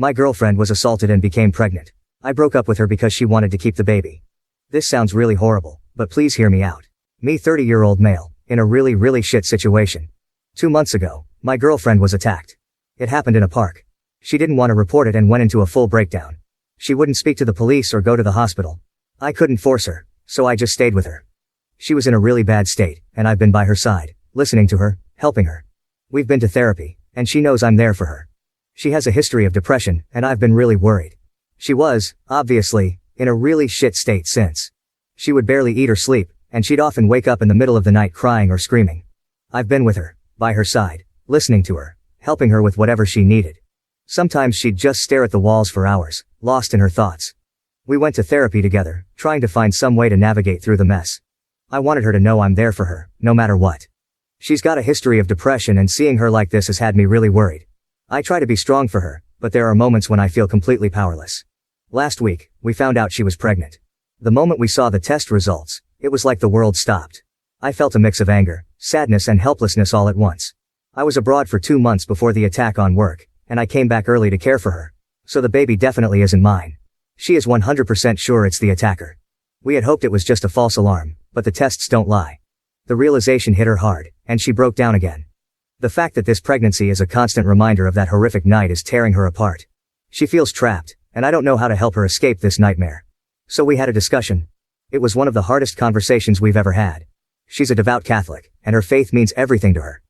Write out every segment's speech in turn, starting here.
My girlfriend was assaulted and became pregnant. I broke up with her because she wanted to keep the baby. This sounds really horrible, but please hear me out. Me 30-year-old male, in a really shit situation. 2 months ago, my girlfriend was attacked. It happened in a park. She didn't want to report it and went into a full breakdown. She wouldn't speak to the police or go to the hospital. I couldn't force her, so I just stayed with her. She was in a really bad state, and I've been by her side, listening to her, helping her. We've been to therapy, and she knows I'm there for her. She has a history of depression, and I've been really worried. She was, obviously, in a really shit state since. She would barely eat or sleep, and she'd often wake up in the middle of the night crying or screaming. I've been with her, by her side, listening to her, helping her with whatever she needed. Sometimes she'd just stare at the walls for hours, lost in her thoughts. We went to therapy together, trying to find some way to navigate through the mess. I wanted her to know I'm there for her, no matter what. She's got a history of depression, and seeing her like this has had me really worried. I try to be strong for her, but there are moments when I feel completely powerless. Last week, we found out she was pregnant. The moment we saw the test results, it was like the world stopped. I felt a mix of anger, sadness and helplessness all at once. I was abroad for 2 months before the attack on work, and I came back early to care for her. So the baby definitely isn't mine. She is 100% sure it's the attacker. We had hoped it was just a false alarm, but the tests don't lie. The realization hit her hard, and she broke down again. The fact that this pregnancy is a constant reminder of that horrific night is tearing her apart. She feels trapped, and I don't know how to help her escape this nightmare. So we had a discussion. It was one of the hardest conversations we've ever had. She's a devout Catholic, and her faith means everything to her.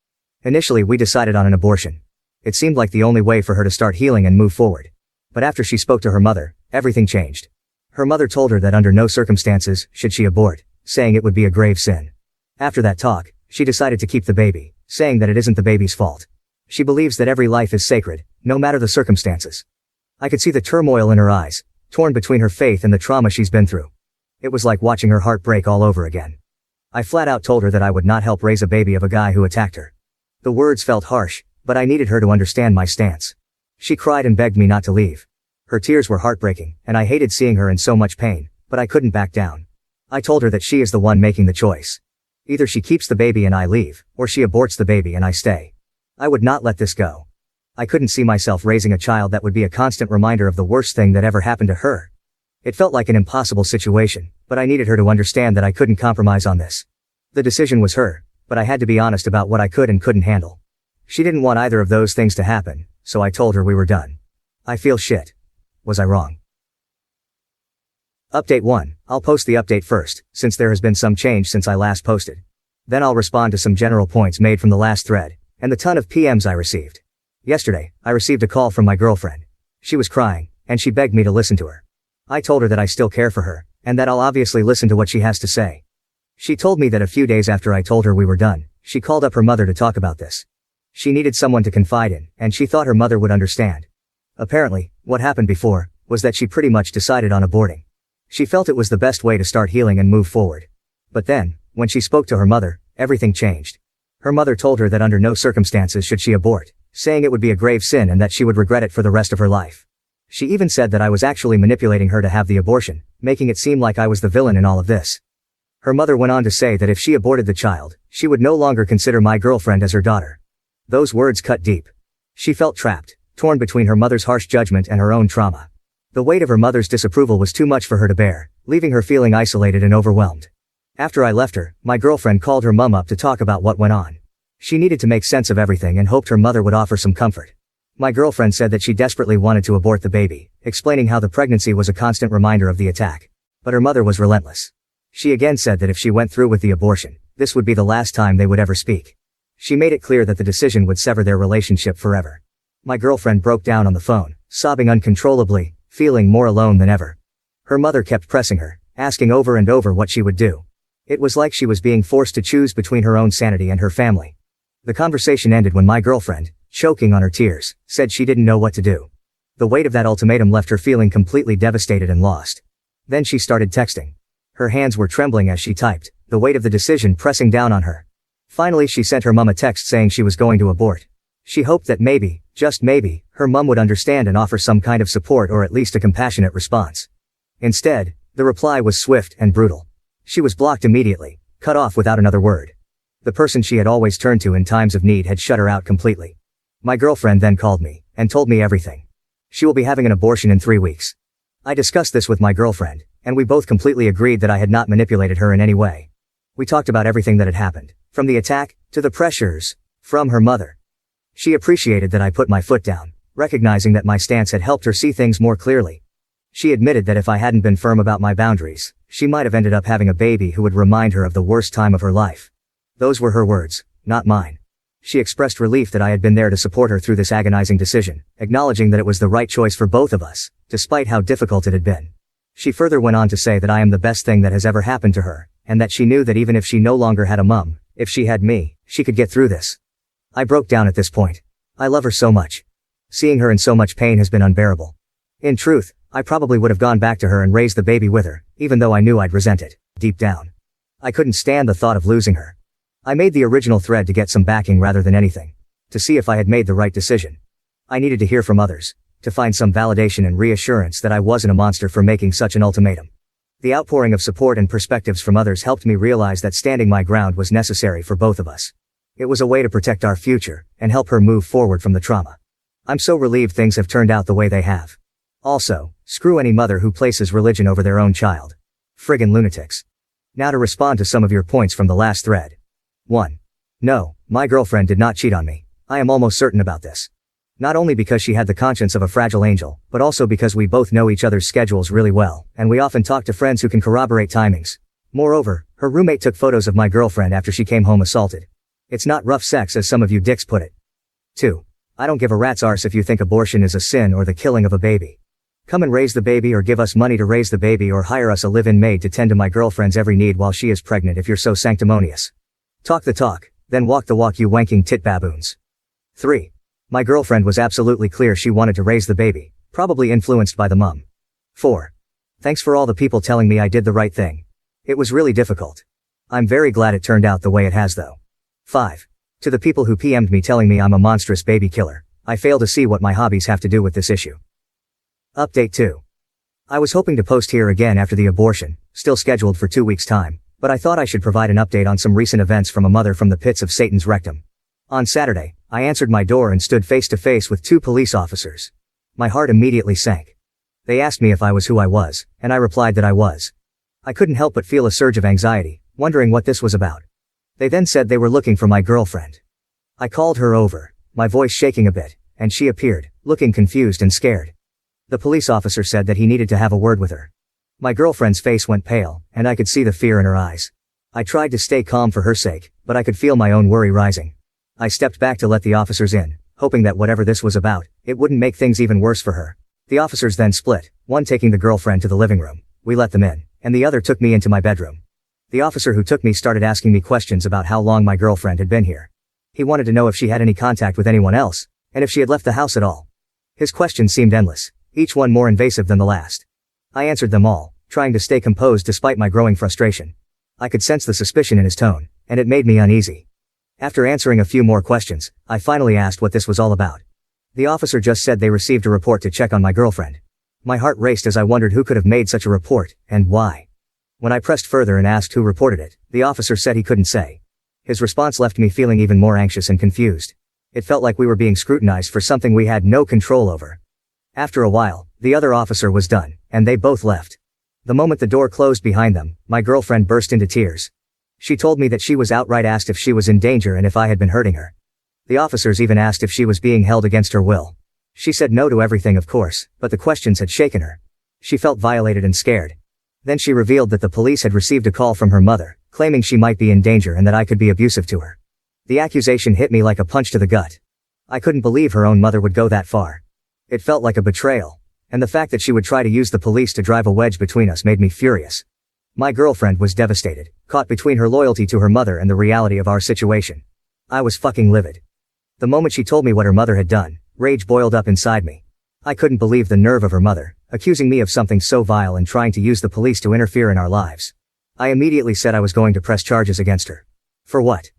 Initially we decided on an abortion. It seemed like the only way for her to start healing and move forward. But after she spoke to her mother, everything changed. Her mother told her that under no circumstances should she abort, saying it would be a grave sin. After that talk, she decided to keep the baby, saying that it isn't the baby's fault. She believes that every life is sacred, no matter the circumstances. I could see the turmoil in her eyes, torn between her faith and the trauma she's been through. It was like watching her heart break all over again. I flat out told her that I would not help raise a baby of a guy who attacked her. The words felt harsh, but I needed her to understand my stance. She cried and begged me not to leave. Her tears were heartbreaking, and I hated seeing her in so much pain, but I couldn't back down. I told her that she is the one making the choice. Either she keeps the baby and I leave, or she aborts the baby and I stay. I would not let this go. I couldn't see myself raising a child that would be a constant reminder of the worst thing that ever happened to her. It felt like an impossible situation, but I needed her to understand that I couldn't compromise on this. The decision was her, but I had to be honest about what I could and couldn't handle. She didn't want either of those things to happen, so I told her we were done. I feel shit. Was I wrong? Update 1. I'll post the update first, since there has been some change since I last posted. Then I'll respond to some general points made from the last thread, and the ton of PMs I received. Yesterday, I received a call from my girlfriend. She was crying, and she begged me to listen to her. I told her that I still care for her, and that I'll obviously listen to what she has to say. She told me that a few days after I told her we were done, she called up her mother to talk about this. She needed someone to confide in, and she thought her mother would understand. Apparently, what happened before, was that she pretty much decided on aborting. She felt it was the best way to start healing and move forward. But then, when she spoke to her mother, everything changed. Her mother told her that under no circumstances should she abort, saying it would be a grave sin and that she would regret it for the rest of her life. She even said that I was actually manipulating her to have the abortion, making it seem like I was the villain in all of this. Her mother went on to say that if she aborted the child, she would no longer consider my girlfriend as her daughter. Those words cut deep. She felt trapped, torn between her mother's harsh judgment and her own trauma. The weight of her mother's disapproval was too much for her to bear, leaving her feeling isolated and overwhelmed. After I left her, my girlfriend called her mum up to talk about what went on. She needed to make sense of everything and hoped her mother would offer some comfort. My girlfriend said that she desperately wanted to abort the baby, explaining how the pregnancy was a constant reminder of the attack. But her mother was relentless. She again said that if she went through with the abortion, this would be the last time they would ever speak. She made it clear that the decision would sever their relationship forever. My girlfriend broke down on the phone, sobbing uncontrollably, feeling more alone than ever. Her mother kept pressing her, asking over and over what she would do. It was like she was being forced to choose between her own sanity and her family. The conversation ended when my girlfriend, choking on her tears, said she didn't know what to do. The weight of that ultimatum left her feeling completely devastated and lost. Then she started texting. Her hands were trembling as she typed, the weight of the decision pressing down on her. Finally she sent her mum a text saying she was going to abort. She hoped that maybe, just maybe, her mum would understand and offer some kind of support or at least a compassionate response. Instead, the reply was swift and brutal. She was blocked immediately, cut off without another word. The person she had always turned to in times of need had shut her out completely. My girlfriend then called me, and told me everything. She will be having an abortion in 3 weeks. I discussed this with my girlfriend, and we both completely agreed that I had not manipulated her in any way. We talked about everything that had happened, from the attack, to the pressures, from her mother. She appreciated that I put my foot down, recognizing that my stance had helped her see things more clearly. She admitted that if I hadn't been firm about my boundaries, she might have ended up having a baby who would remind her of the worst time of her life. Those were her words, not mine. She expressed relief that I had been there to support her through this agonizing decision, acknowledging that it was the right choice for both of us, despite how difficult it had been. She further went on to say that I am the best thing that has ever happened to her, and that she knew that even if she no longer had a mum, if she had me, she could get through this. I broke down at this point. I love her so much. Seeing her in so much pain has been unbearable. In truth, I probably would have gone back to her and raised the baby with her, even though I knew I'd resent it, deep down. I couldn't stand the thought of losing her. I made the original thread to get some backing rather than anything. To see if I had made the right decision. I needed to hear from others, to find some validation and reassurance that I wasn't a monster for making such an ultimatum. The outpouring of support and perspectives from others helped me realize that standing my ground was necessary for both of us. It was a way to protect our future, and help her move forward from the trauma. I'm so relieved things have turned out the way they have. Also, screw any mother who places religion over their own child. Friggin' lunatics. Now to respond to some of your points from the last thread. 1. No, my girlfriend did not cheat on me. I am almost certain about this. Not only because she had the conscience of a fragile angel, but also because we both know each other's schedules really well, and we often talk to friends who can corroborate timings. Moreover, her roommate took photos of my girlfriend after she came home assaulted. It's not rough sex as some of you dicks put it. 2. I don't give a rat's arse if you think abortion is a sin or the killing of a baby. Come and raise the baby or give us money to raise the baby or hire us a live-in maid to tend to my girlfriend's every need while she is pregnant if you're so sanctimonious. Talk the talk, then walk the walk, you wanking tit baboons. 3. My girlfriend was absolutely clear she wanted to raise the baby, probably influenced by the mum. 4. Thanks for all the people telling me I did the right thing. It was really difficult. I'm very glad it turned out the way it has though. 5. To the people who PM'd me telling me I'm a monstrous baby killer, I fail to see what my hobbies have to do with this issue. Update 2. I was hoping to post here again after the abortion, still scheduled for 2 weeks' time, but I thought I should provide an update on some recent events from a mother from the pits of Satan's rectum. On Saturday, I answered my door and stood face to face with 2 police officers. My heart immediately sank. They asked me if I was who I was, and I replied that I was. I couldn't help but feel a surge of anxiety, wondering what this was about. They then said they were looking for my girlfriend. I called her over, my voice shaking a bit, and she appeared, looking confused and scared. The police officer said that he needed to have a word with her. My girlfriend's face went pale, and I could see the fear in her eyes. I tried to stay calm for her sake, but I could feel my own worry rising. I stepped back to let the officers in, hoping that whatever this was about, it wouldn't make things even worse for her. The officers then split, one taking the girlfriend to the living room. We let them in, and the other took me into my bedroom. The officer who took me started asking me questions about how long my girlfriend had been here. He wanted to know if she had any contact with anyone else, and if she had left the house at all. His questions seemed endless, each one more invasive than the last. I answered them all, trying to stay composed despite my growing frustration. I could sense the suspicion in his tone, and it made me uneasy. After answering a few more questions, I finally asked what this was all about. The officer just said they received a report to check on my girlfriend. My heart raced as I wondered who could have made such a report, and why. When I pressed further and asked who reported it, the officer said he couldn't say. His response left me feeling even more anxious and confused. It felt like we were being scrutinized for something we had no control over. After a while, the other officer was done, and they both left. The moment the door closed behind them, my girlfriend burst into tears. She told me that she was outright asked if she was in danger and if I had been hurting her. The officers even asked if she was being held against her will. She said no to everything, of course, but the questions had shaken her. She felt violated and scared. Then she revealed that the police had received a call from her mother, claiming she might be in danger and that I could be abusive to her. The accusation hit me like a punch to the gut. I couldn't believe her own mother would go that far. It felt like a betrayal, and the fact that she would try to use the police to drive a wedge between us made me furious. My girlfriend was devastated, caught between her loyalty to her mother and the reality of our situation. I was fucking livid. The moment she told me what her mother had done, rage boiled up inside me. I couldn't believe the nerve of her mother, accusing me of something so vile and trying to use the police to interfere in our lives. I immediately said I was going to press charges against her. For what?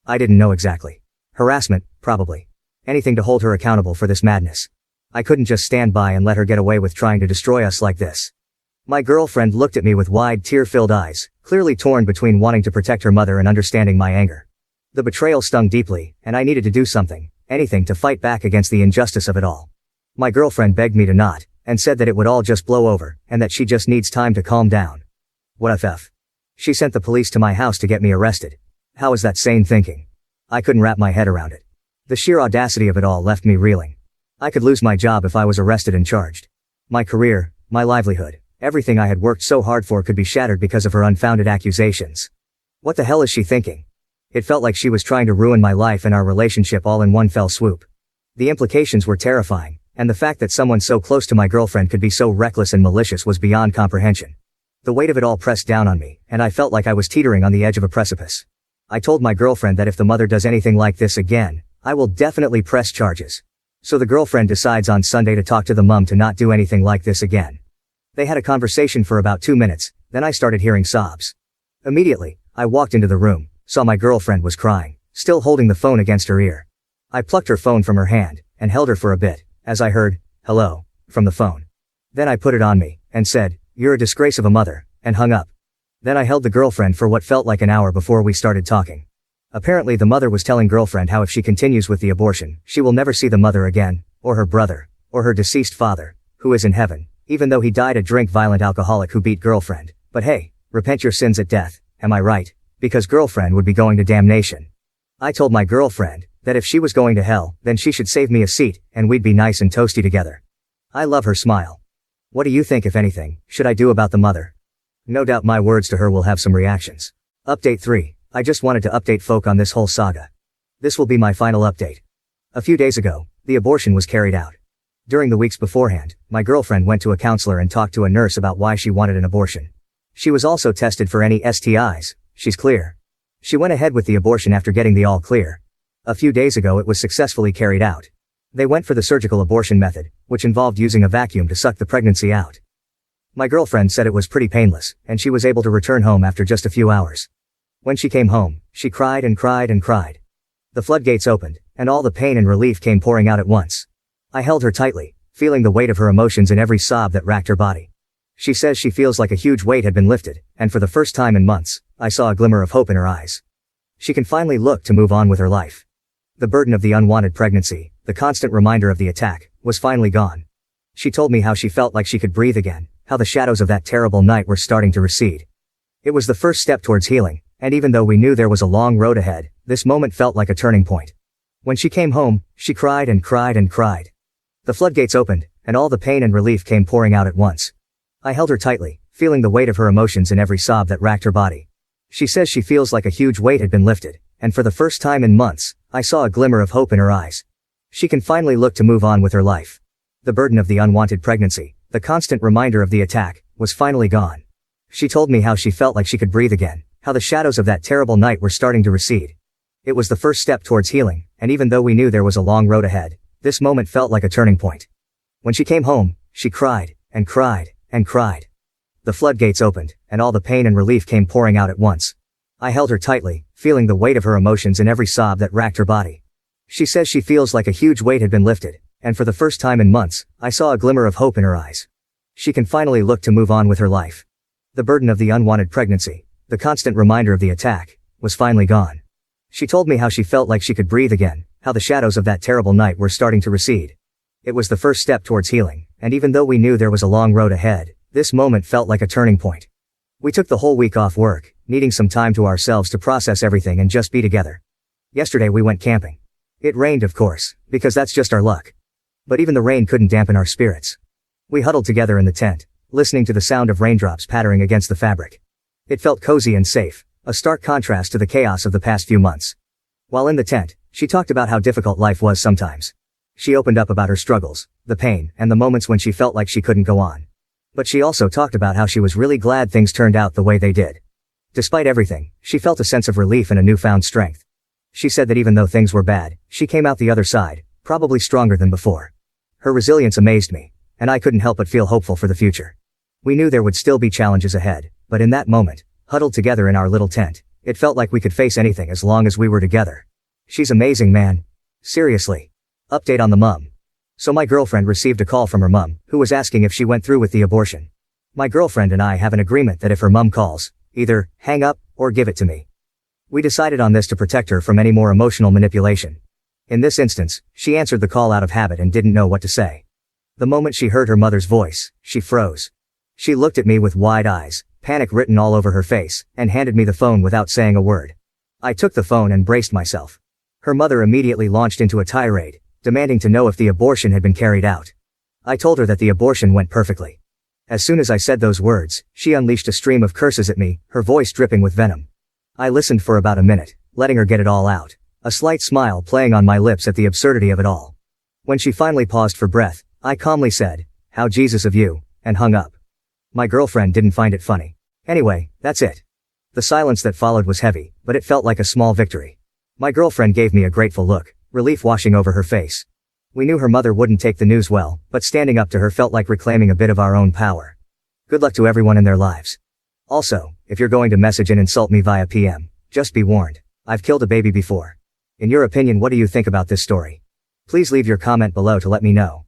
I didn't know exactly. Harassment, probably. Anything to hold her accountable for this madness. I couldn't just stand by and let her get away with trying to destroy us like this. My girlfriend looked at me with wide, tear-filled eyes, clearly torn between wanting to protect her mother and understanding my anger. The betrayal stung deeply, and I needed to do something, anything to fight back against the injustice of it all. My girlfriend begged me to not, and said that it would all just blow over, and that she just needs time to calm down. What a f. She sent the police to my house to get me arrested. How is that sane thinking? I couldn't wrap my head around it. The sheer audacity of it all left me reeling. I could lose my job if I was arrested and charged. My career, my livelihood, everything I had worked so hard for could be shattered because of her unfounded accusations. What the hell is she thinking? It felt like she was trying to ruin my life and our relationship all in one fell swoop. The implications were terrifying, and the fact that someone so close to my girlfriend could be so reckless and malicious was beyond comprehension. The weight of it all pressed down on me, and I felt like I was teetering on the edge of a precipice. I told my girlfriend that if the mother does anything like this again, I will definitely press charges. So the girlfriend decides on Sunday to talk to the mom to not do anything like this again. They had a conversation for about 2 minutes, then I started hearing sobs. Immediately, I walked into the room, saw my girlfriend was crying, still holding the phone against her ear. I plucked her phone from her hand, and held her for a bit, as I heard, "Hello," from the phone. Then I put it on me, and said, "You're a disgrace of a mother," and hung up. Then I held the girlfriend for what felt like an hour before we started talking. Apparently the mother was telling girlfriend how if she continues with the abortion, she will never see the mother again, or her brother, or her deceased father, who is in heaven, even though he died a drink-violent alcoholic who beat girlfriend. But hey, repent your sins at death, am I right? Because girlfriend would be going to damnation. I told my girlfriend that if she was going to hell, then she should save me a seat, and we'd be nice and toasty together. I love her smile. What do you think, if anything, should I do about the mother? No doubt my words to her will have some reactions. Update 3. I just wanted to update folk on this whole saga. This will be my final update. A few days ago, the abortion was carried out. During the weeks beforehand, my girlfriend went to a counselor and talked to a nurse about why she wanted an abortion. She was also tested for any STIs. She's clear. She went ahead with the abortion after getting the all clear. A few days ago it was successfully carried out. They went for the surgical abortion method, which involved using a vacuum to suck the pregnancy out. My girlfriend said it was pretty painless, and she was able to return home after just a few hours. When she came home, she cried and cried and cried. The floodgates opened, and all the pain and relief came pouring out at once. I held her tightly, feeling the weight of her emotions in every sob that racked her body. She says she feels like a huge weight had been lifted, and for the first time in months, I saw a glimmer of hope in her eyes. She can finally look to move on with her life. The burden of the unwanted pregnancy, the constant reminder of the attack, was finally gone. She told me how she felt like she could breathe again, how the shadows of that terrible night were starting to recede. It was the first step towards healing, and even though we knew there was a long road ahead, this moment felt like a turning point. When she came home, she cried and cried and cried. The floodgates opened, and all the pain and relief came pouring out at once. I held her tightly, feeling the weight of her emotions in every sob that racked her body. She says she feels like a huge weight had been lifted, and for the first time in months, I saw a glimmer of hope in her eyes. She can finally look to move on with her life. The burden of the unwanted pregnancy, the constant reminder of the attack, was finally gone. She told me how she felt like she could breathe again, how the shadows of that terrible night were starting to recede. It was the first step towards healing, and even though we knew there was a long road ahead, this moment felt like a turning point. When she came home, she cried, and cried, and cried. The floodgates opened, and all the pain and relief came pouring out at once. I held her tightly, feeling the weight of her emotions in every sob that racked her body. She says she feels like a huge weight had been lifted, and for the first time in months, I saw a glimmer of hope in her eyes. She can finally look to move on with her life. The burden of the unwanted pregnancy, the constant reminder of the attack, was finally gone. She told me how she felt like she could breathe again, how the shadows of that terrible night were starting to recede. It was the first step towards healing, and even though we knew there was a long road ahead, this moment felt like a turning point. We took the whole week off work, needing some time to ourselves to process everything and just be together. Yesterday we went camping. It rained, of course, because that's just our luck. But even the rain couldn't dampen our spirits. We huddled together in the tent, listening to the sound of raindrops pattering against the fabric. It felt cozy and safe, a stark contrast to the chaos of the past few months. While in the tent, she talked about how difficult life was sometimes. She opened up about her struggles, the pain, and the moments when she felt like she couldn't go on. But she also talked about how she was really glad things turned out the way they did. Despite everything, she felt a sense of relief and a newfound strength. She said that even though things were bad, she came out the other side, probably stronger than before. Her resilience amazed me, and I couldn't help but feel hopeful for the future. We knew there would still be challenges ahead, but in that moment, huddled together in our little tent, it felt like we could face anything as long as we were together. She's amazing, man. Seriously. Update on the mum. So my girlfriend received a call from her mum, who was asking if she went through with the abortion. My girlfriend and I have an agreement that if her mum calls, either hang up or give it to me. We decided on this to protect her from any more emotional manipulation. In this instance, she answered the call out of habit and didn't know what to say. The moment she heard her mother's voice, she froze. She looked at me with wide eyes, panic written all over her face, and handed me the phone without saying a word. I took the phone and braced myself. Her mother immediately launched into a tirade, demanding to know if the abortion had been carried out. I told her that the abortion went perfectly. As soon as I said those words, she unleashed a stream of curses at me, her voice dripping with venom. I listened for about a minute, letting her get it all out, a slight smile playing on my lips at the absurdity of it all. When she finally paused for breath, I calmly said, "How Jesus of you," and hung up. My girlfriend didn't find it funny. Anyway, that's it. The silence that followed was heavy, but it felt like a small victory. My girlfriend gave me a grateful look, relief washing over her face. We knew her mother wouldn't take the news well, but standing up to her felt like reclaiming a bit of our own power. Good luck to everyone in their lives. Also, if you're going to message and insult me via PM, just be warned. I've killed a baby before. In your opinion, what do you think about this story? Please leave your comment below to let me know.